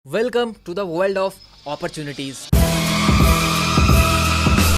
Welcome to the world of opportunities.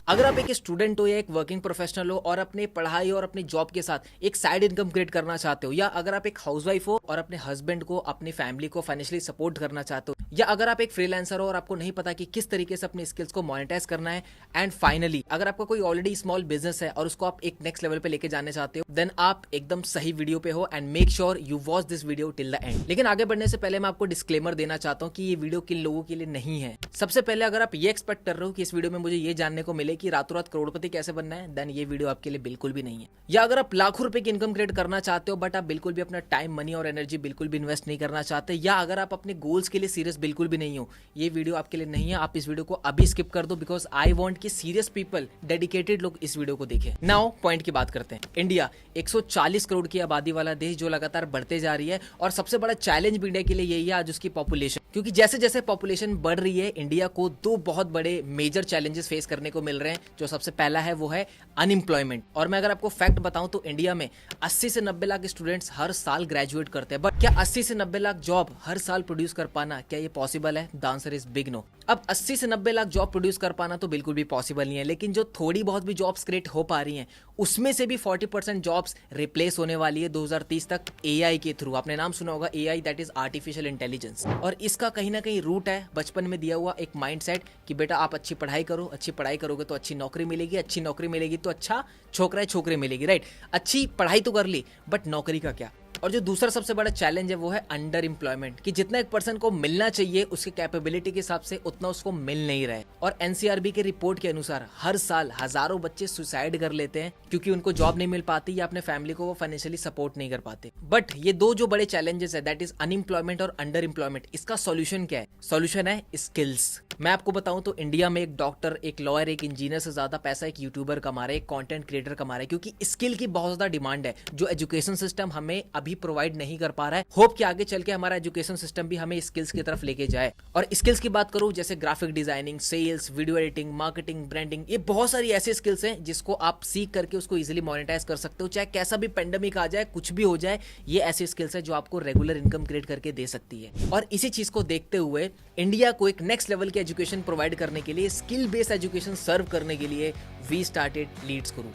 अगर आप एक स्टूडेंट हो या एक वर्किंग प्रोफेशनल हो और अपने पढ़ाई और अपनी जॉब के साथ एक साइड इनकम क्रिएट करना चाहते हो, या अगर आप एक हाउसवाइफ हो और अपने हस्बैंड को, अपनी फैमिली को फाइनेंशियली सपोर्ट करना चाहते हो, या अगर आप एक फ्रीलांसर हो और आपको नहीं पता कि किस तरीके से अपनी स्किल्स को मोनेटाइज करना है, एंड फाइनली अगर आपका कोई ऑलरेडी स्मॉल बिजनेस है और उसको आप एक नेक्स्ट लेवल पे लेके जाने चाहते हो, देन आप एकदम सही वीडियो पे हो and make sure you watch this video till the end. लेकिन आगे बढ़ने से पहले मैं आपको डिस्क्लेमर देना चाहता हूँ कि ये वीडियो किन लोगों के लिए नहीं है। सबसे पहले अगर आप ये एक्सपेक्ट कर रहे हो कि इस वीडियो में मुझे ये जानने को मिले कि रातों रात करोड़पति कैसे बनना है, देन ये वीडियो आपके लिए बिल्कुल भी नहीं है। या अगर आप लाखों रुपए की इनकम क्रिएट करना चाहते हो बट आप बिल्कुल भी अपना टाइम, मनी और एनर्जी बिल्कुल भी इन्वेस्ट नहीं करना चाहते, या अगर आप अपने गोल्स के लिए सीरियस बिल्कुल भी नहीं हो, ये वीडियो आपके लिए नहीं है। आप इस वीडियो को अभी स्किप कर दो बिकॉज आई वांट कि सीरियस पीपल, डेडिकेटेड लोग इस वीडियो को देखें। नाउ पॉइंट की बात करते हैं। इंडिया 140 करोड़ की आबादी वाला देश जो लगातार बढ़ते जा रही है, और सबसे बड़ा चैलेंज भी इंडिया के लिए यही है आज उसकी पॉपुलेशन। क्योंकि जैसे जैसे पॉपुलेशन बढ़ रही है, इंडिया को दो बहुत बड़े मेजर चैलेंजेस फेस करने को मिल रहे हैं। जो सबसे पहला है वो है अनएम्प्लॉयमेंट। और मैं अगर आपको फैक्ट बताऊं तो इंडिया में 80 से 90 लाख स्टूडेंट्स हर साल ग्रेजुएट करते हैं, बट क्या 80 से 90 लाख जॉब हर साल प्रोड्यूस कर पाना, क्या ये पॉसिबल है? The answer is big no. अब 80 से 90 लाख जॉब प्रोड्यूस कर पाना तो बिल्कुल भी पॉसिबल नहीं है, लेकिन जो थोड़ी बहुत भी जॉब्स क्रिएट हो पा रही हैं उसमें से भी 40% जॉब्स रिप्लेस होने वाली है 2030 तक एआई के थ्रू। आपने नाम सुना होगा AI, that is artificial intelligence. और इसका कहीं ना कहीं रूट है बचपन में दिया हुआ एक माइंडसेट कि बेटा आप अच्छी पढ़ाई करो, अच्छी पढ़ाई करोगे तो अच्छी नौकरी मिलेगी, अच्छी नौकरी मिलेगी तो अच्छा छोकरा छोकरी मिलेगी, राइट? अच्छी पढ़ाई तो कर ली बट नौकरी का क्या? और जो दूसरा सबसे बड़ा चैलेंज है वो है अंडर एम्प्लॉयमेंट, कि जितना एक पर्सन को मिलना चाहिए उसके कैपेबिलिटी के हिसाब से उतना उसको मिल नहीं रहा है। और एनसीआरबी के रिपोर्ट के अनुसार हर साल हजारों बच्चे सुसाइड कर लेते हैं क्योंकि उनको जॉब नहीं मिल पाती या अपने फैमिली को वो फाइनेंशियली सपोर्ट नहीं कर पाते। बट ये दो जो बड़े चैलेंजेस है, दैट इज अनएम्प्लॉयमेंट और अंडर एम्प्लॉयमेंट, इसका सोल्यूशन क्या है? सोल्यूशन है स्किल्स। मैं आपको बताऊं तो इंडिया में एक डॉक्टर, एक लॉयर, एक इंजीनियर से ज्यादा पैसा एक यूट्यूबर कमा रहे, एक कंटेंट क्रिएटर कमा रहे, क्योंकि स्किल की बहुत ज्यादा डिमांड है जो एजुकेशन सिस्टम हमें अभी प्रोवाइड नहीं कर पा रहा है। होप कि आगे चल के हमारा एजुकेशन सिस्टम भी हमें स्किल्स की तरफ लेके जाए। और स्किल्स की बात करूं जैसे graphic designing, sales, video editing, marketing, branding, ये बहुत सारी ऐसी स्किल्स हैं जिसको आप सीख करके उसको इजीली मोनेटाइज कर सकते हो। चाहे कैसा भी पेंडेमिक आ जाए, कुछ भी हो जाए, ये ऐसी स्किल्स है जो आपको रेगुलर इनकम क्रिएट करके दे सकती है। और इसी चीज को देखते हुए इंडिया को एक नेक्स्ट लेवल की एजुकेशन प्रोवाइड करने के लिए, स्किल बेस्ड एजुकेशन सर्व करने के लिए वी स्टार्टेड लीड्स गुरु।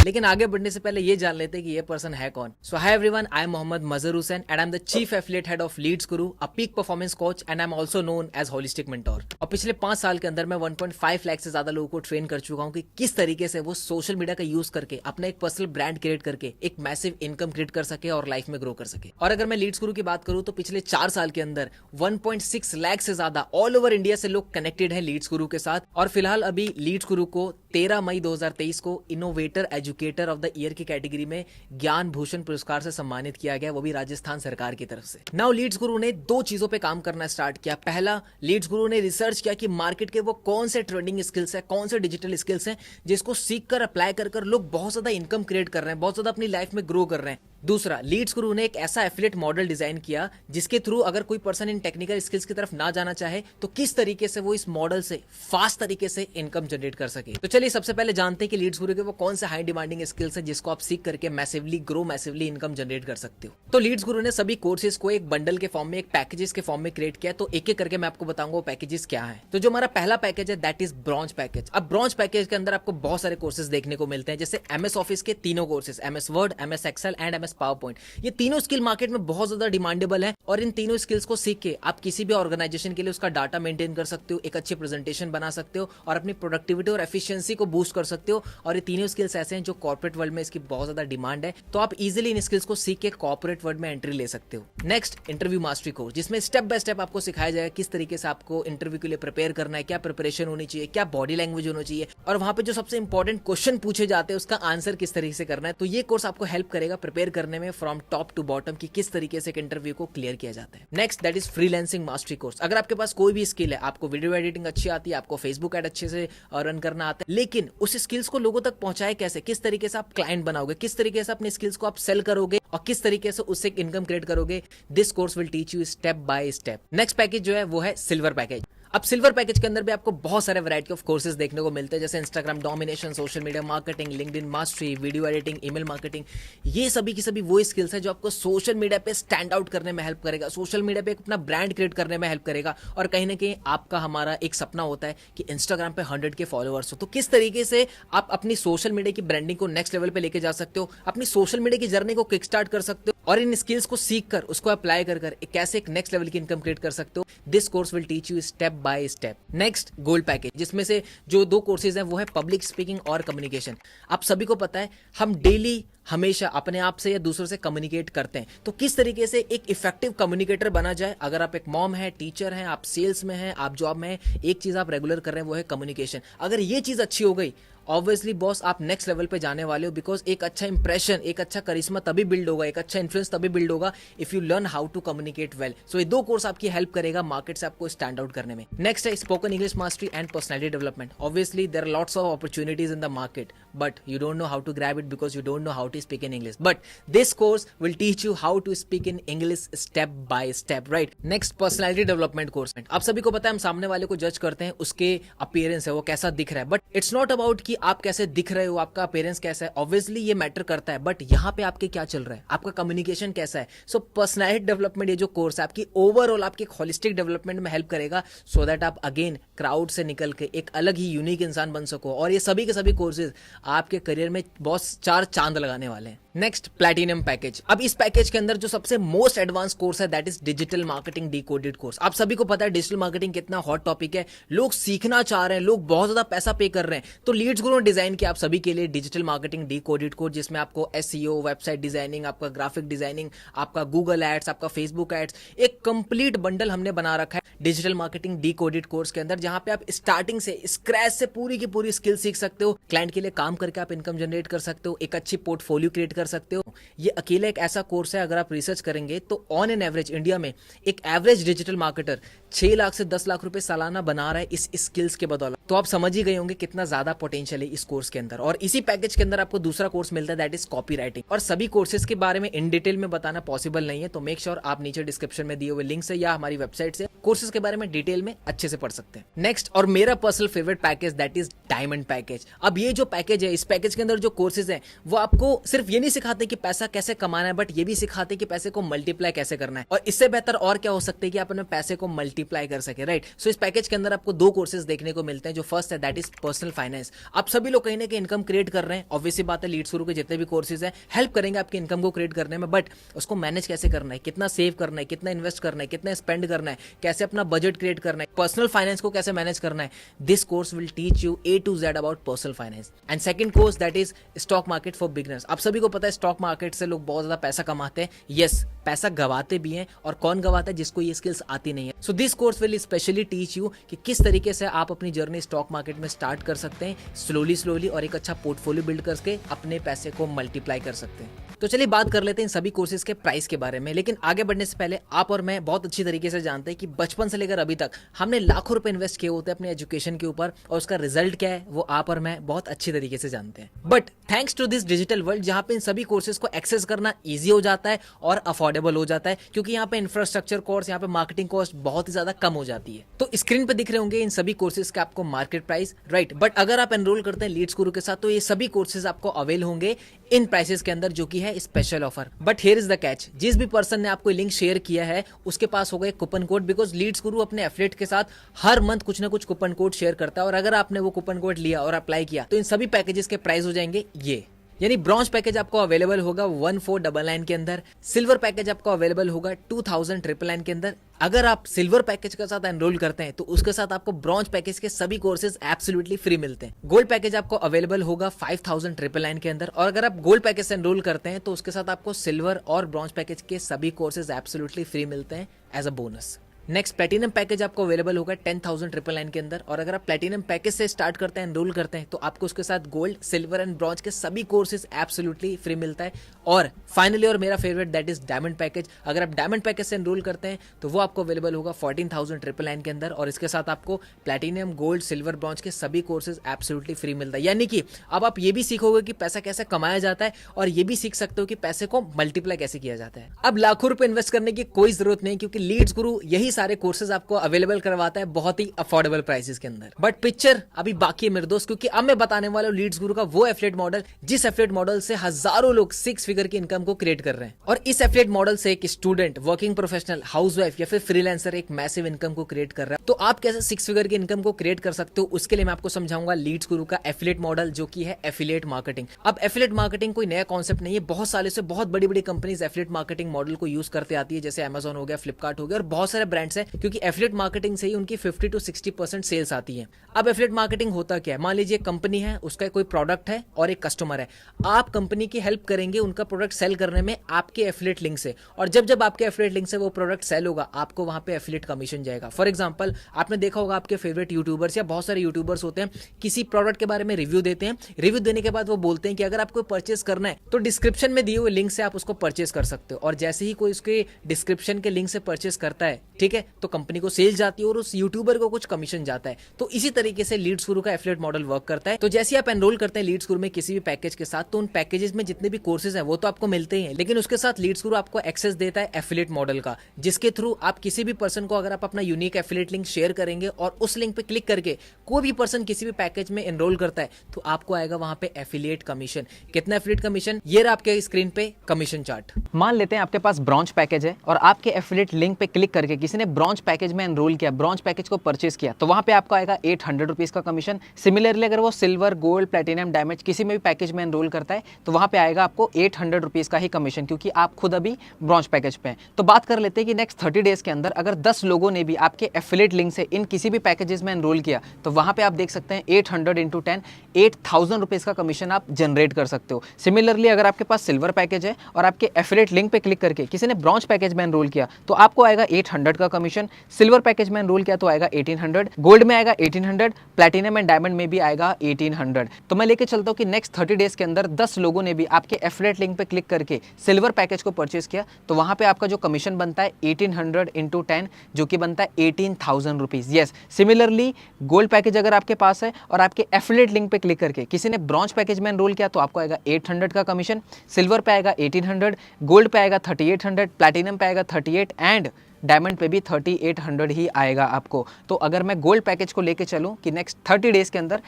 लेकिन आगे बढ़ने से पहले ये जान लेते हैं कि ये पर्सन है कौन। So hi everyone, I am Mohammad Mazhar Hussain and I am the chief affiliate head of Leads Guru, a peak performance coach, and I am also known as holistic mentor. और पिछले 5 साल के अंदर मैं 1.5 लाख से ज्यादा लोगों को ट्रेन कर चुका हूं कि किस तरीके से वो सोशल मीडिया का यूज करके अपना एक पर्सनल ब्रांड क्रिएट करके एक मैसिव इनकम क्रिएट कर सके और लाइफ में ग्रो कर सके। और अगर मैं लीड्स गुरु की बात करूं तो पिछले 4 साल के अंदर 1.6 लाख से ज्यादा ऑल ओवर इंडिया से लोग कनेक्टेड है लीड्स गुरु के साथ। और फिलहाल अभी लीड्स गुरु को 13 मई 2023 को innovator educator of the year की कैटेगरी में ज्ञान भूषण पुरस्कार से सम्मानित किया गया, वो भी राजस्थान सरकार की तरफ से। नाउ लीड्स गुरु ने 2 चीजों पे काम करना स्टार्ट किया। पहला, लीड्स गुरु ने रिसर्च किया कि मार्केट के वो कौन से ट्रेंडिंग स्किल्स है, कौन से डिजिटल स्किल्स हैं जिसको सीख कर अप्लाई कर लोग बहुत ज्यादा इनकम क्रिएट कर रहे हैं, बहुत ज्यादा अपनी लाइफ में ग्रो कर रहे हैं। दूसरा, लीड्स गुरु ने एक ऐसा एफिलिएट मॉडल डिजाइन किया जिसके थ्रू अगर कोई पर्सन इन टेक्निकल स्किल्स की तरफ ना जाना चाहे तो किस तरीके से वो इस मॉडल से फास्ट तरीके से इनकम जनरेट कर सके। तो चलिए सबसे पहले जानते हैं कि लीड्स गुरु के वो कौन से हाई डिमांडिंग स्किल्स है जिसको आप सीख करके मैसिवली इनकम जनरेट कर सकते हो। तो लीड्स गुरु ने सभी कोर्सेज को एक बंडल के फॉर्म में, एक पैकेजेस के फॉर्म में क्रिएट किया। तो एक एक करके मैं आपको बताऊंगा वो पैकेजेस क्या है। तो जो हमारा पहला पैकेज है दैट इज ब्रॉन्ज पैकेज। अब ब्रॉन्ज पैकेज के अंदर आपको बहुत सारे कोर्सेज देखने को मिलते हैं, जैसे एमएस ऑफिस के तीनों courses, MS Word, MS Excel and MS PowerPoint. ये तीनों स्किल मार्केट में बहुत ज्यादा डिमांडेबल है और इन तीनों स्किल्स को सीख के आप किसी भी ऑर्गेनाइजेशन के लिए उसका डाटा मेंटेन कर सकते हो, एक अच्छी प्रेजेंटेशन बना सकते हो और अपनी प्रोडक्टिविटी और एफिशिएंसी को बूस्ट कर सकते हो। और ये तीनों स्किल्स ऐसे हैं जो कॉर्पोरेट वर्ल्ड में इसकी बहुत ज्यादा डिमांड है, तो आप इजीली इन स्किल्स को सीख के कॉर्पोरेट वर्ल्ड में एंट्री ले सकते हो। नेक्स्ट, इंटरव्यू मास्टरी कोर्स, जिसमें स्टेप बाय स्टेप आपको सिखाया जाएगा किस तरीके से आपको इंटरव्यू के लिए प्रिपेयर करना है, क्या प्रिपरेशन होनी चाहिए, क्या बॉडी लैंग्वेज होनी चाहिए, और वहां पे जो सबसे इंपॉर्टेंट क्वेश्चन पूछे जाते हैं उसका आंसर किस तरीके से करना है। तो ये कोर्स आपको हेल्प करेगा प्रिपेयर करने में फ्रॉम टॉप टू बॉटम कि किस तरीके से एक इंटरव्यू को क्लियर किया जाता है। Next, that is freelancing mastery course. अगर आपके पास कोई भी स्किल है, आपको वीडियो एडिटिंग अच्छी आती है, आपको फेसबुक एड अच्छे से रन करना आता है, लेकिन उस स्किल्स को लोगों तक पहुंचाए कैसे, किस तरीके से आप क्लाइंट बनाओगे, किस तरीके से अपने स्किल्स को आप सेल करोगे और किस तरीके से उससे इनकम क्रिएट करोगे, this course will teach you step by step. Next package जो है वो है सिल्वर पैकेज। अब सिल्वर पैकेज के अंदर भी आपको बहुत सारे वैरायटी ऑफ कोर्सेज देखने को मिलते हैं, जैसे Instagram domination, social media marketing, LinkedIn mastery, video editing, email marketing. ये सभी की सभी वो स्किल्स है जो आपको सोशल मीडिया पे स्टैंड आउट करने में हेल्प करेगा, सोशल मीडिया पे अपना ब्रांड क्रिएट करने में हेल्प करेगा। और कहीं ना कहीं आपका हमारा एक सपना होता है कि इंस्टाग्राम पे 100 के फॉलोअर्स हो, तो किस तरीके से आप अपनी सोशल मीडिया की ब्रांडिंग को नेक्स्ट लेवल पे लेके जा सकते हो, अपनी सोशल मीडिया की जर्नी को किक स्टार्ट कर सकते हो, और इन स्किल्स को सीख कर उसको अप्लाई कर कैसे एक नेक्स्ट लेवल की इनकम क्रिएट कर सकते हो। This course will teach you step by step. Next gold package, जिसमें से जो 2 कोर्सेज हैं वो है पब्लिक स्पीकिंग और कम्युनिकेशन। आप सभी को पता है हम डेली हमेशा अपने आप से या दूसरों से कम्युनिकेट करते हैं, तो किस तरीके से एक इफेक्टिव कम्युनिकेटर बना जाए। अगर आप एक मॉम है, टीचर हैं, आप सेल्स में हैं, आप जॉब में हैं, एक चीज आप रेगुलर कर रहे हैं वो है कम्युनिकेशन। अगर ये चीज अच्छी हो गई, ऑब्वियसली बॉस आप नेक्स्ट लेवल पे जाने वाले हो, बिकॉज एक अच्छा इंप्रेशन, एक अच्छा करिश्मा तभी बिल्ड होगा, एक अच्छा इन्फ्लुएंस तभी बिल्ड होगा if you learn how to communicate well. So ये 2 कोर्स आपकी हेल्प करेगा मार्केट से आपको स्टैंड आउट करने में। नेक्स्ट है spoken English mastery and personality development. Obviously there are lots of opportunities in the market, but you don't know how to grab it because you don't know how to speak in English, but this course will teach you how to speak in English step by step, right. Next personality development course. आप सभी को पता है हम सामने वाले को जज करते हैं उसके अपीयरेंस है, वो कैसा दिख रहा है, बट इट्स नॉट अबाउट कि आप कैसे दिख रहे हो, आपका अपीयरेंस कैसा है, ऑब्वियसली ये मैटर करता है, बट यहाँ पे आपके क्या चल रहा है, आपका कम्युनिकेशन कैसा है। सो पर्सनैलिटी डेवलपमेंट ये जो कोर्स है आपकी ओवरऑल आपकी होलिस्टिक डेवलपमेंट में हेल्प करेगा, सो दैट आप अगेन क्राउड से निकल के एक अलग ही यूनिक इंसान बन सको। और ये सभी के सभी कोर्सेज आपके करियर में बहुत 4 चांद लगाने वाले हैं। Next platinum package. अब इस पैकेज के अंदर जो सबसे मोस्ट एडवांस कोर्स है that is digital marketing decoded course. आप सभी को पता है डिजिटल मार्केटिंग कितना हॉट टॉपिक है, लोग सीखना चाह रहे हैं, लोग बहुत ज्यादा पैसा पे कर रहे हैं। तो लीड्स गुरु ने डिजाइन किया आप सभी के लिए डिजिटल मार्केटिंग डिकोडेड कोर्स, जिसमें आपको एसईओ, वेबसाइट डिजाइनिंग, आपका ग्राफिक डिजाइनिंग, आपका गूगल एड्स, आपका फेसबुक एड्स, एक कंप्लीट बंडल हमने बना रखा है डिजिटल मार्केटिंग डिकोडेड कोर्स के अंदर, जहां पे आप स्टार्टिंग से स्क्रैच से पूरी की पूरी स्किल सीख सकते हो, क्लाइंट के लिए काम करके आप इनकम जनरेट कर सकते हो, एक अच्छी पोर्टफोलियो क्रिएट कर सकते हो। ये अकेला एक ऐसा कोर्स है, अगर आप रिसर्च करेंगे तो ऑन एन एवरेज इंडिया में एक एवरेज डिजिटल मार्केटर 6 लाख से 10 लाख रुपए सालाना बना रहा है इस स्किल्स के बदौलत। तो आप समझ ही गए होंगे कितना ज्यादा पोटेंशियल है इस कोर्स के अंदर। और इसी पैकेज के अंदर आपको दूसरा कोर्स मिलता है दैट इज कॉपी राइटिंग। और सभी कोर्सेज के बारे में इन डिटेल में बताना पॉसिबल नहीं है, तो मेक श्योर आप नीचे डिस्क्रिप्शन में दिए हुए लिंक से या हमारी वेबसाइट से कोर्सेज के बारे में डिटेल में अच्छे से पढ़ सकते हैं। नेक्स्ट और मेरा personal favourite package that is diamond package. अब ये जो पैकेज है, इस पैकेज के अंदर जो कोर्सेज हैं वो आपको सिर्फ ये नहीं सिखाते कि पैसा कैसे कमाना है, बट ये भी सिखाते कि पैसे को मल्टीप्लाई कैसे करना है। और इससे बेहतर और क्या हो सकता है कि आप अपने पैसे को मल्टीप्लाई कर सके, राइट। सो इस पैकेज के अंदर आपको 2 कोर्सेज देखने को मिलते हैं। जो फर्स्ट है दैट इज पर्सनल फाइनेंस। आप सभी लोग कहीं ना कहीं इनकम क्रिएट कर रहे हैं, ऑब्वियसली बात है लीड्स गुरु के जितने भी कोर्सेज हैं हेल्प करेंगे आपकी इनकम को क्रिएट करने में, बट उसको मैनेज कैसे करना है, कितना सेव करना है, कितना इन्वेस्ट करना है, कितना स्पेंड करना है, कैसे अपना बजट क्रिएट करना है, पर्सनल फाइनेंस को कैसे मैनेज करना है। This course will teach you A to Z about personal finance. And second course that is stock market for beginners. आप सभी को पता है स्टॉक मार्केट से लोग बहुत ज्यादा पैसा कमाते हैं, यस पैसा गवाते भी हैं, और कौन गवाता है, जिसको ये स्किल्स आती नहीं है। So this course will specially teach you कि किस तरीके से आप अपनी जर्नी स्टॉक मार्केट में स्टार्ट कर सकते हैं स्लोली और एक अच्छा पोर्टफोलियो बिल्ड करके अपने पैसे को मल्टीप्लाई कर सकते हैं। तो चलिए बात कर लेते हैं इन सभी कोर्सेज के प्राइस के बारे में। लेकिन आगे बढ़ने से पहले आप और मैं बहुत अच्छी तरीके से जानते हैं कि बचपन से लेकर अभी तक हमने लाखों रुपए इन्वेस्ट किए होते हैं अपने एजुकेशन के ऊपर, और उसका रिजल्ट क्या है वो आप और मैं बहुत अच्छी तरीके से जानते हैं। But thanks to this digital world, जहां पे इन सभी कोर्सेज को एक्सेस करना ईजी हो जाता है और अफोर्डेबल हो जाता है, क्योंकि यहाँ पे इंफ्रास्ट्रक्चर कॉस्ट, यहाँ पे मार्केटिंग कॉस्ट बहुत ही ज्यादा कम हो जाती है। तो स्क्रीन पे दिख रहे होंगे इन सभी कोर्सेज का आपको मार्केट प्राइस, राइट। बट अगर आप एनरोल करते हैं लीड्स गुरु के साथ तो ये सभी कोर्सेज आपको अवेल होंगे इन प्राइसेस के अंदर, जो कि है special offer. But here is the catch, जिस भी पर्सन ने आपको लिंक शेयर किया है उसके पास होगा एक कूपन कोड, बिकॉज लीड्स गुरु अपने एफिलिएट के साथ हर मंथ कुछ ना कुछ कूपन कोड शेयर करता है, और अगर आपने वो कूपन कोड लिया और अप्लाई किया तो इन सभी पैकेजेस के प्राइस हो जाएंगे ये। यानी ब्रॉन्ज पैकेज आपको अवेलेबल होगा 1499 के अंदर, सिल्वर पैकेज आपको अवेलेबल होगा 2999 के अंदर। अगर आप सिल्वर पैकेज के साथ एनरोल करते हैं तो उसके साथ आपको ब्रॉन्ज पैकेज के सभी कोर्सेज एब्सोल्युटली फ्री मिलते हैं। गोल्ड पैकेज आपको अवेलेबल होगा 5999 के अंदर, और अगर आप गोल्ड पैकेज से एनरोल करते हैं तो उसके साथ आपको सिल्वर और ब्रॉन्ज पैकेज के सभी कोर्सेज एब्सोल्युटली फ्री मिलते हैं as a bonus. Next platinum package आपको अवेलेबल होगा 10,999 के अंदर, और अगर आप प्लेटिनम पैकेज से स्टार्ट करते हैं, एनरोल करते हैं, तो आपको उसके साथ गोल्ड, सिल्वर एंड ब्रॉन्ज के सभी कोर्सेज एब्सोल्युटली फ्री मिलता है। और फाइनली और मेरा favourite that is diamond package. अगर आप डायमंड पैकेज से एनरोल करते हैं तो वो आपको अवेलेबल होगा 14,999 के अंदर, और इसके साथ आपको प्लेटिनम, गोल्ड, सिल्वर, ब्रॉन्ज के सभी कोर्सेज एब्सोल्युटली फ्री मिलता है। यानी कि अब आप ये भी सीखोगे कि पैसा कैसे कमाया जाता है, और ये भी सीख सकते हो कि पैसे को मल्टीप्लाई कैसे किया जाता है। अब लाखों रुपए इन्वेस्ट करने की कोई जरूरत नहीं, क्योंकि लीड्स गुरु यही सारे कोर्सेज आपको अवेलेबल करवाता है बहुत ही अफोर्डेबल प्राइसेस के अंदर। बट पिक्चर अभी बाकी है मेरे दोस्त, क्योंकि अब मैं बताने वाला हूँ लीड्स गुरु का वो एफिलिएट मॉडल जिस एफिलिएट मॉडल से हजारों लोग 6 फिगर की इनकम को क्रिएट कर रहे हैं। और इस एफिलिएट मॉडल से एक स्टूडेंट, वर्किंग प्रोफेशनल, हाउसवाइफ या फिर फ्रीलांसर एक मैसिव इनकम को क्रिएट कर रहा है। तो आप कैसे 6 फिगर की इनकम को क्रिएट कर सकते हो, उसके लिए मैं आपको समझाऊंगा लीड्स गुरु का एफिलिएट मॉडल, जो कि है एफिलिएट मार्केटिंग। अब एफिलिएट मार्केटिंग कोई नया कॉन्सेप्ट नहीं है, बहुत सालों से बहुत बड़ी बड़ी कंपनीज एफिलिएट मार्केटिंग मॉडल को यूज करते आती है, जैसे अमेजॉन हो गया, फ्लिपकार्ट हो गया और बहुत सारे ब्रांड्स हैं, क्योंकि एफिलिएट मार्केटिंग से ही उनकी 50 to 60% सेल्स आती है। अब एफिलिएट मार्केटिंग होता क्या है, मान लीजिए कंपनी है, उसका कोई प्रोडक्ट है और एक कस्टमर है, आप कंपनी की हेल्प करेंगे उनका प्रोडक्ट सेल करने में आपके एफिलिएट लिंक से, और जब जब आपके एफिलिएट लिंक से वो प्रोडक्ट सेल होगा आपको वहां पे एफिलिएट कमीशन जाएगा। फॉर एग्जांपल, आपने देखा होगा आपके फेवरेट यूट्यूबर्स या बहुत सारे यूट्यूबर्स होते हैं, किसी प्रोडक्ट के बारे में रिव्यू देते हैं, रिव्यू देने के बाद वो बोलते हैं कि अगर आपको परचेस करना है तो डिस्क्रिप्शन में दिए हुए लिंक से आप उसको परचेस कर सकते हो, और जैसे ही कोई उसके डिस्क्रिप्शन के लिंक से परचेस करता है, ठीक है, तो कंपनी को सेल जाती है और उस यूट्यूबर को कुछ कमीशन जाता है। तो इसी तरीके से लीड्स गुरु का एफिलिएट मॉडल वर्क करता है। तो जैसे आप एनरोल करते हैं लीड्स गुरु में किसी भी पैकेज के साथ, तो उन पैकेजेस में जितने भी कोर्सेज हैं वो तो आपको मिलते ही हैं, लेकिन उसके साथ लीड्स गुरु आपको एक्सेस देता है एफिलिएट मॉडल का, जिसके थ्रू आप किसी भी पर्सन को, अगर आप अपना यूनिक एफिलिएट लिंक शेयर करेंगे और उस लिंक पे क्लिक करके कोई भी पर्सन किसी भी पैकेज में एनरोल करता है, तो आपको आएगा वहां पे एफिलिएट कमीशन। कितना एफिलिएट कमीशन, ये रहा आपके स्क्रीन पे कमीशन चार्ट। मान लेते हैं आपके पास ब्रॉन्ज पैकेज है और आपके एफिलिएट लिंक पे क्लिक करके किसी ने ब्रॉन्ज पैकेज में एनरोल किया, ब्रॉन्ज पैकेज को परचेस किया, तो वहां पे आपको आएगा 800 रुपीज का कमीशन। सिमिलरली अगर वो सिल्वर, गोल्ड, प्लेटिनम, डायमंड किसी में भी पैकेज में एनरोल करता है तो वहां पे आएगा आपको 800 रुपीज का ही कमीशन, क्योंकि आप खुद अभी ब्रॉन्ज पैकेज पे हैं। तो बात कर लेते हैं कि नेक्स्ट 30 डेज के अंदर अगर 10 लोगों ने भी आपके एफिलिएट लिंक से इन किसी भी पैकेजेस में एनरोल किया, तो वहां पे आप देख सकते हैं 800 इंटू 10, 8000 रुपीज का कमीशन आप जनरेट कर सकते हो। सिमिलरली अगर आपके पास सिल्वर पैकेज है और आपके एफिलिएट लिंक पे क्लिक करके किसी ने ब्रॉन्ज पैकेज में एनरोल किया, तो आपको आएगा 800 का कमीशन। सिल्वर पैकेज में एनरोल किया तो आएगा 1800, गोल्ड में आएगा 1800, प्लैटिनम एंड डायमंड में भी आएगा 1800। तो मैं लेके चलता हूं कि नेक्स्ट 30 डेज के अंदर 10 लोगों ने भी आपके एफिलिएट लिंक पे क्लिक करके सिल्वर पैकेज को परचेस किया, तो वहां पे आपका जो कमीशन बनता है 1800 इंटू 10, जो कि बनता है 18,000 rupees. Yes, similarly gold package अगर आपके पास है और आपके एफिलिएट लिंक पे क्लिक करके किसी ने ब्रॉन्ज पैकेज में एनरोल किया, तो आपको आएगा 800 का कमीशन, सिल्वर पे आएगा 1800, गोल्ड पे आएगा 3800, प्लैटिनम पे आएगा 38 एंड डायमंड पे भी 3800 ही आएगा आपको। तो अगर मैं गोल्ड पैकेज को लेके चलूं कि नेक्स्ट 30 डेज के अंदर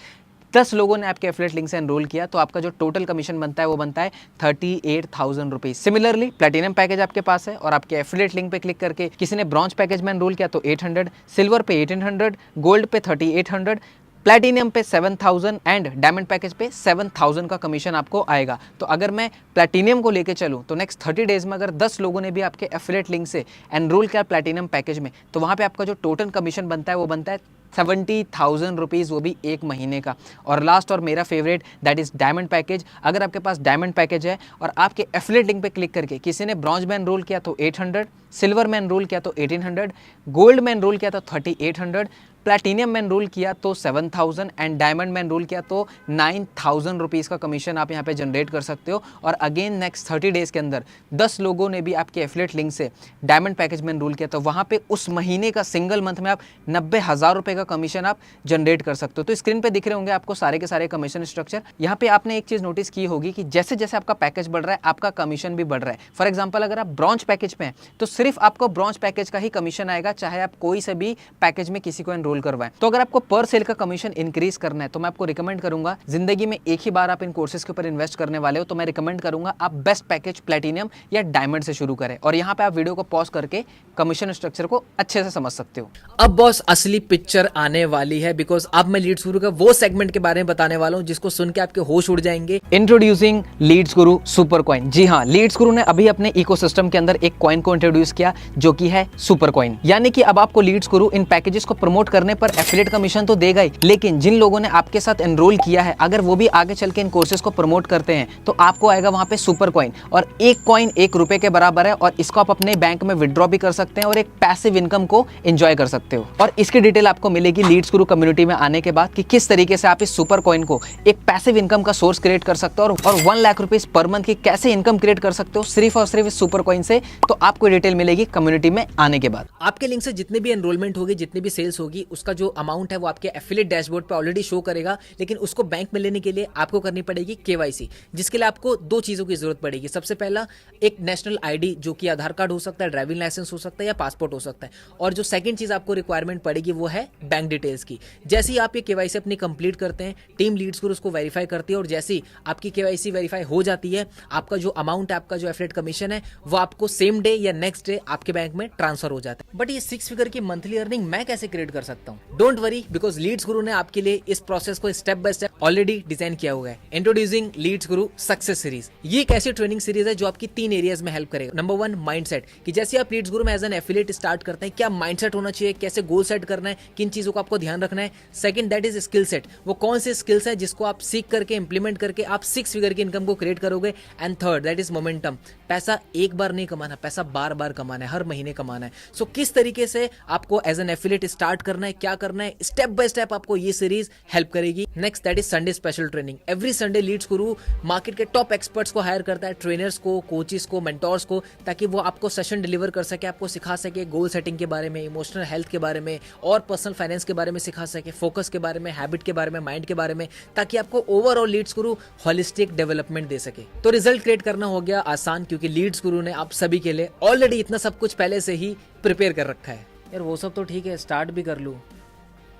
10 लोगों ने आपके एफिलिएट लिंक से एनरोल किया, तो आपका जो टोटल कमीशन बनता है वो बनता है 38,000 रुपीज। सिमिलरली प्लैटिनम पैकेज आपके पास है और आपके एफिलिएट लिंक पे क्लिक करके किसी ने ब्रॉन्ज पैकेज में एनरोल किया तो 800, सिल्वर पे 1800, गोल्ड पे 3800, प्लैटिनम पे 7000 एंड डायमंड पैकेज पे 7000 का कमीशन आपको आएगा। तो अगर मैं प्लैटिनम को लेके चलूं तो नेक्स्ट 30 डेज में अगर 10 लोगों ने भी आपके एफिलिएट लिंक से एनरोल किया प्लैटिनम पैकेज में, तो वहां पे आपका जो टोटल कमीशन बनता है वो बनता है 70,000 रुपीज़, वो भी एक महीने का। और लास्ट और मेरा favourite that is diamond package. अगर आपके पास डायमंड पैकेज है और आपके एफिलिएट लिंक पे क्लिक करके किसी ने ब्रॉन्ज में एनरोल किया तो 800, सिल्वर में एनरोल किया तो 1800, गोल्ड में एनरोल किया तो 3800, प्लैटिनम में एनरोल किया तो 7000 एंड डायमंड में एनरोल किया तो 9000 रुपीज़ का कमीशन आप यहाँ पे जनरेट कर सकते हो। और अगेन नेक्स्ट 30 डेज के अंदर 10 लोगों ने भी आपके एफिलिएट लिंक से डायमंड पैकेज में एनरोल किया, तो वहाँ पे उस महीने का सिंगल मंथ में आप 90,000 रुपये का कमीशन आप जनरेट कर सकते हो। तो स्क्रीन पे दिख रहे होंगे आपको सारे के सारे कमीशन स्ट्रक्चर। यहाँ पे आपने एक चीज़ नोटिस की होगी कि जैसे जैसे आपका पैकेज बढ़ रहा है आपका कमीशन भी बढ़ रहा है। फॉर एग्जाम्पल अगर आप ब्रॉन्ज पैकेज पे हैं तो सिर्फ आपको ब्रॉन्ज पैकेज का ही कमीशन आएगा, चाहे आप कोई से भी पैकेज में किसी को एनरोल करवाएं। तो अगर आपको पर सेल का कमीशन इंक्रीज करना है तो मैं आपको रिकमेंड करूंगा, जिंदगी में एक ही बार आप इन कोर्सेज के ऊपर इन्वेस्ट करने वाले हो, तो मैं रिकमेंड करूंगा आप बेस्ट पैकेज प्लैटिनम या डायमंड से शुरू करें। और यहाँ पे आप वीडियो को पॉज करके कमीशन स्ट्रक्चर को अच्छे से समझ सकते हो। अब बॉस असली पिक्चर आने वाली है, बिकॉज अब मैं लीड्स गुरु का वो सेगमेंट के बारे में बताने वाला हूँ जिसको सुन के आपके होश उड़ जाएंगे। इंट्रोड्यूसिंग लीड्स गुरु सुपर कॉइन। जी हाँ, लीड्स गुरु ने अभी अपने इकोसिस्टम के अंदर एक कॉइन को इंट्रोड्यूस किया जो कि है सुपर कॉइन। यानी कि अब आपको लीड्स गुरु इन पैकेजेस को प्रमोट करने पर एफिलिएट कमीशन तो देगा ही, लेकिन जिन लोगों ने आपके साथ एनरोल किया है अगर वो भी आगे चल के इन कोर्सेज को प्रमोट करते हैं तो आपको आएगा वहां पे सुपर कॉइन। और एक कॉइन 1 रुपए के बराबर है और इसको आप अपने बैंक में विड्रॉ भी कर सकते हैं और एक पैसिव इनकम को एंजॉय कर सकते हो। और इसकी डिटेल आपको मिलेगी लीड्स गुरु कम्युनिटी में आने के बाद कि किस तरीके से आप इस सुपर कॉइन को एक पैसिव इनकम का सोर्स क्रिएट कर सकते हो और 1 लाख रुपीज पर मंथ की कैसे इनकम क्रिएट कर सकते हो सिर्फ और सिर्फ इस सुपर कॉइन से। तो आपको डिटेल मिलेगी कम्युनिटी में आने के बाद। आपके लिंक से जितने भी एनरोलमेंट होगी, जितनी भी सेल्स होगी, उसका जो अमाउंट है वो आपके एफिलिएट डैशबोर्ड पे ऑलरेडी शो करेगा, लेकिन उसको बैंक में लेने के लिए आपको करनी पड़ेगी केवाईसी, जिसके लिए आपको 2 चीज़ों की जरूरत पड़ेगी। सबसे पहला एक नेशनल आईडी, जो कि आधार कार्ड हो सकता है, ड्राइविंग लाइसेंस हो सकता है या पासपोर्ट हो सकता है, और जो सेकंड चीज़ आपको रिक्वायरमेंट पड़ेगी वो है बैंक डिटेल्स की। जैसे ही आप ये केवाईसी अपनी कंप्लीट करते हैं, टीम लीड्स को उसको वेरीफाई करती है, और जैसे ही आपकी केवाईसी वेरीफाई हो जाती है, आपका जो अमाउंट है, आपका जो एफिलिएट कमीशन है, वो आपको सेम डे या नेक्स्ट डे आपके बैंक में ट्रांसफर हो जाता है। बट ये 6 फिगर की मंथली अर्निंग मैं कैसे क्रिएट कर सकता हूँ? डोंट वरी, बिकॉज लीड्स गुरु ने आपके लिए इस प्रोसेस को step by step already design किया हुआ है। इंट्रोड्यूसिंग लीड्स गुरु सक्सेस सीरीज, ये एक ऐसी ट्रेनिंग सीरीज है जो आपकी 3 एरियाज में हेल्प करेगा। नंबर 1 माइंडसेट, कि जैसे आप लीड्स गुरु में एज एन एफिलिएट स्टार्ट करते हैं, क्या माइंडसेट होना चाहिए, कैसे गोल सेट करना है, किन चीजों को आपको ध्यान रखना है। Second, that is skill set, वो कौन से स्किल्स है जिसको आप सीख करके इंप्लीमेंट करके आप 6 फिगर की इनकम को क्रिएट करोगे। And third, that is momentum, पैसा एक बार नहीं कमाना, पैसा बार बार कमाना है, हर महीने कमाना है। सो किस तरीके से आपको एज एन एफिलिएट स्टार्ट करना है, क्या करना है, स्टेप बाय स्टेप आपको ये सीरीज हेल्प करेगी। Next, that is Sunday special training. Every Sunday Leads Guru market के टॉप एक्सपर्ट्स को हायर करता है, ट्रेनर्स को, कोचेस को, मेंटोर्स को, ताकि वो आपको सेशन डिलीवर कर सके, आपको सिखा सके गोल सेटिंग के बारे में, इमोशनल हेल्थ के बारे में और पर्सनल फाइनेंस के बारे में सिखा सके, फोकस के बारे में, हैबिट के बारे में, माइंड के बारे में, ताकि आपको ओवरऑल लीड्स गुरु होलिस्टिक डेवलपमेंट दे सके। तो रिजल्ट क्रिएट करना हो गया आसान, क्योंकि लीड्स गुरु ने आप सभी के लिए ऑलरेडी इतना सब कुछ पहले से ही प्रिपेयर कर रखा है। यार वो सब तो ठीक है, स्टार्ट भी कर लूं,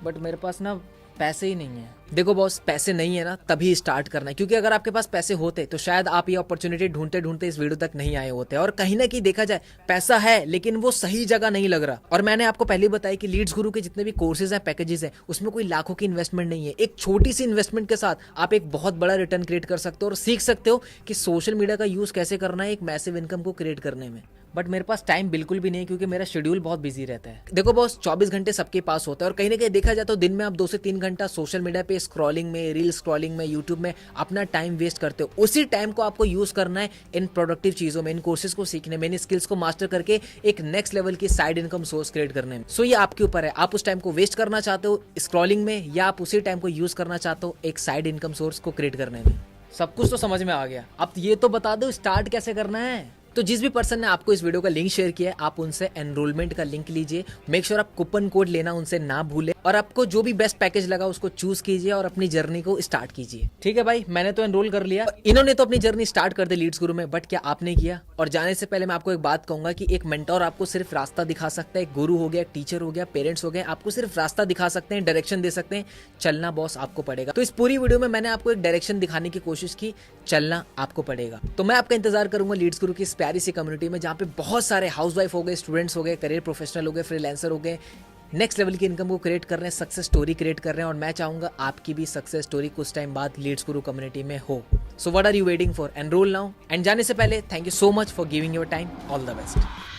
बट मेरे पास ना पैसे ही नहीं है। देखो बॉस, पैसे नहीं है ना, तभी स्टार्ट करना है, क्योंकि अगर आपके पास पैसे होते तो शायद आप ये अपॉर्चुनिटी ढूंढते ढूंढते इस वीडियो तक नहीं आए होते। और कहीं ना कहीं देखा जाए, पैसा है लेकिन वो सही जगह नहीं लग रहा। और मैंने आपको पहले बताया कि लीड्स गुरु के जितने भी कोर्सेज हैं, पैकेजेस हैं, उसमें कोई लाखों की इन्वेस्टमेंट नहीं है। एक छोटी सी इन्वेस्टमेंट के साथ आप एक बहुत बड़ा रिटर्न क्रिएट कर सकते हो और सीख सकते हो कि सोशल मीडिया का यूज कैसे करना है एक मैसिव इनकम को क्रिएट करने में। बट मेरे पास टाइम बिल्कुल भी नहीं है, क्योंकि मेरा शेड्यूल बहुत बिजी रहता है। देखो बॉस, 24 घंटे सबके पास होता है, और कहीं ना कहीं देखा जाए तो दिन में आप 2 से 3 घंटा सोशल मीडिया पे स्क्रॉलिंग में, रील स्क्रॉलिंग में, यूट्यूब में अपना टाइम वेस्ट करते हो। उसी टाइम को आपको यूज करना है इन प्रोडक्टिव चीजों में, इन कोर्सेज को सीखने में, इन स्किल्स को मास्टर करके एक नेक्स्ट लेवल की साइड इनकम सोर्स क्रिएट करने में। सो ये आपके ऊपर है, आप उस टाइम को वेस्ट करना चाहते हो स्क्रॉलिंग में, या आप उसी टाइम को यूज करना चाहते हो एक साइड इनकम सोर्स को क्रिएट करने में। सब कुछ तो समझ में आ गया, अब ये तो बता दो स्टार्ट कैसे करना है। तो जिस भी पर्सन ने आपको इस वीडियो का लिंक शेयर किया है, आप उनसे एनरोलमेंट का लिंक लीजिए। मेक श्योर आप कूपन कोड लेना उनसे ना भूले, और आपको जो भी बेस्ट पैकेज लगा उसको चूज कीजिए और अपनी जर्नी को स्टार्ट कीजिए। ठीक है भाई, मैंने तो एनरोल कर लिया, इन्होंने तो अपनी जर्नी स्टार्ट कर दी लीड्स गुरु में, बट क्या आपने किया? और जाने से पहले मैं आपको एक बात कहूंगा कि एक मेंटोर आपको सिर्फ रास्ता दिखा सकता है, एक गुरु हो गया, टीचर हो गया, पेरेंट्स हो गए, आपको सिर्फ रास्ता दिखा सकते हैं, डायरेक्शन दे सकते हैं। चलना बॉस आपको पड़ेगा। तो इस पूरी वीडियो में मैंने आपको एक डायरेक्शन दिखाने की कोशिश की, चलना आपको पड़ेगा। तो मैं आपका इंतजार करूंगा लीड्स गुरु की इस प्यारी सी कम्युनिटी में, जहाँ पे बहुत सारे हाउसवाइफ हो गए, स्टूडेंट्स हो गए, करियर प्रोफेशनल हो गए, फ्रीलांसर हो गए, नेक्स्ट लेवल की इनकम को क्रिएट कर रहे हैं, सक्सेस स्टोरी क्रिएट कर रहे हैं। और मैं चाहूंगा आपकी भी सक्सेस स्टोरी कुछ टाइम बाद लीड्स गुरु कम्युनिटी में हो। So what are you waiting for? Enroll now. And जाने से पहले thank you so much for giving your time. All the best.